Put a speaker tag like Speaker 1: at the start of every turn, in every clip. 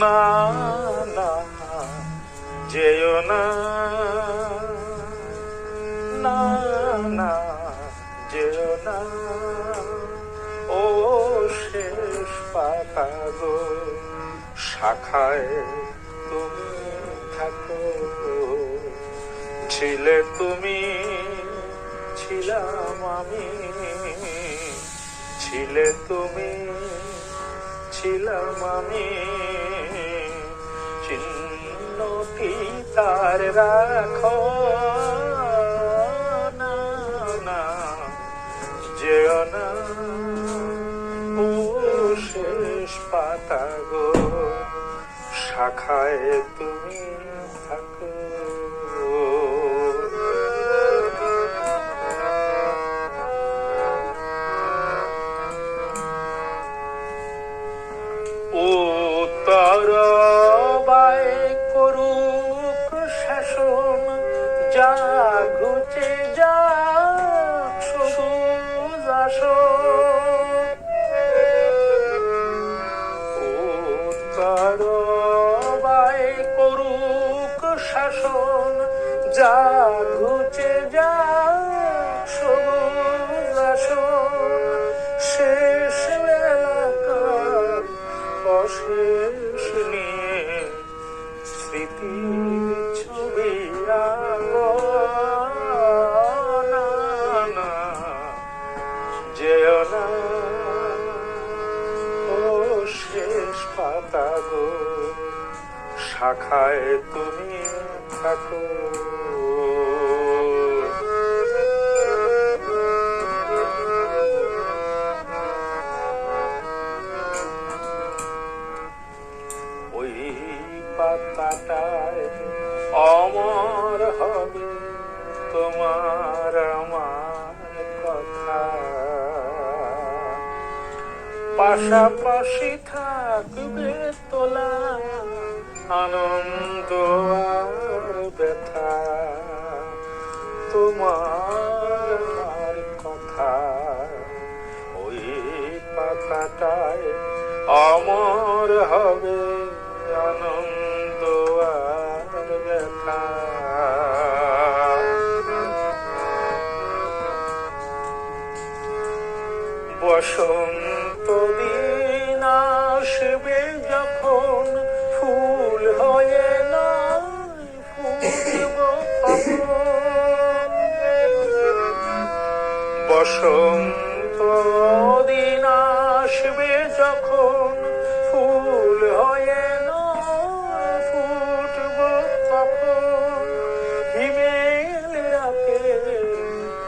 Speaker 1: না না যেও না, না না যেও না, ও শেষ পাতা গো, শাখায় তুমি থাকো। ছিলে তুমি, ছিলাম আমি, ছিলে তুমি, ছিলাম আমি, চিহ্নটি তার রাখো। না না যেও না, ও শেষ পাতা গো, শাখায় তুমি থাকো। ও তারা বাই করুক শাসন, যা ঘুচে যা সবুজ আসন। ও তারা বাই করুক শাসন, যা ঘুচে যা সবুজ আসন। শেষ বেলাকার অশেষ নিয়ে স্মৃতির ছবি আঁকো। না না যেও না, ও শেষ পাতা গো, শাখায় তুমি থাকো। ওই পাতাটায় অমর হবে তোমার আমার কথা, পাশাপাশি থাকবে তোলা আনন্দ আর ব্যথা। তোমার আমার কথা ওই পাতাটায় অমর হবে আনন্দ আর ব্যথা। বসন্ত দিন আসবে যখন, ফুল হয়ে নয় ফুটব তখন। বসন্ত দিন আসবে যখন, ফুল হয়ে নয় ফুটব তখন। হিমেল রাতে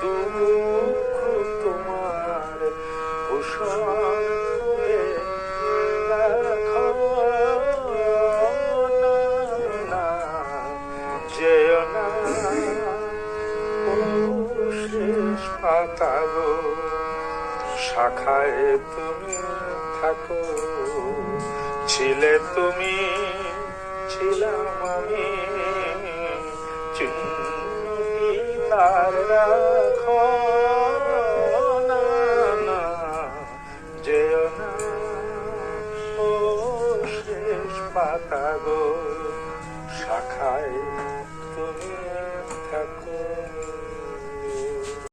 Speaker 1: দুঃখ তোমার ভূষণ হয়ে রাখো। না যেও না, ও শেষ পাতা গো, শাখায় তুমি থাকো। ছিলে তুমি, ছিলাম আমি, চিহ্নটি তার রাখো। না না যেও না, ও শেষ পাতা গো, শাখায় তুমি থাকো।